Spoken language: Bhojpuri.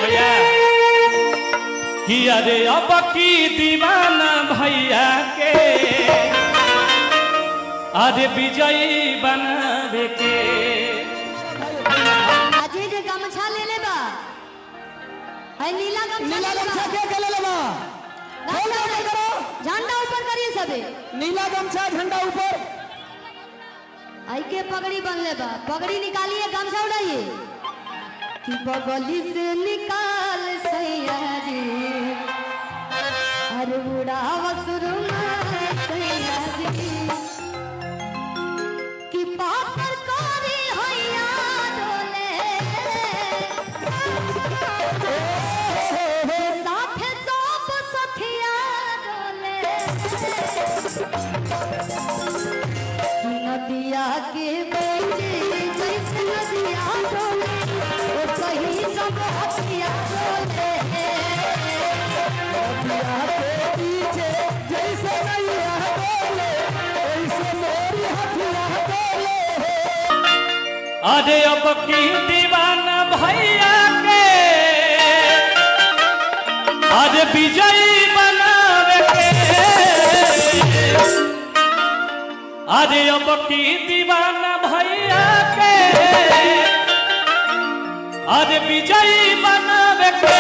भैया कि अरे अब की दीवाना भैया के अरे विजयी बनावे के अजय जे गमछा ले ले बा है नीला गमछा के ले लेबा झंडा ऊपर करिए सबे नीला गमछा झंडा ऊपर आई के पगड़ी बंगले बा पगड़ी निकालिए गमछा उड़ाइए कि बगली से निकाल सैया जी अरे उड़ावा सुरमा सैया जी कि पापर कारी हैया डोले साथे सब सखिया डोले नदिया के बेचे जैसे नदिया डोले वो सही सब हथिया डोले नदिया के पीछे जैसे नैया डोले ऐसे मोरी हथिया डोले अरे अब की दीवाना भैया के अरे विजयी बनावे के अरे अब की दीवाना भैया के अरे विजयी बनावे के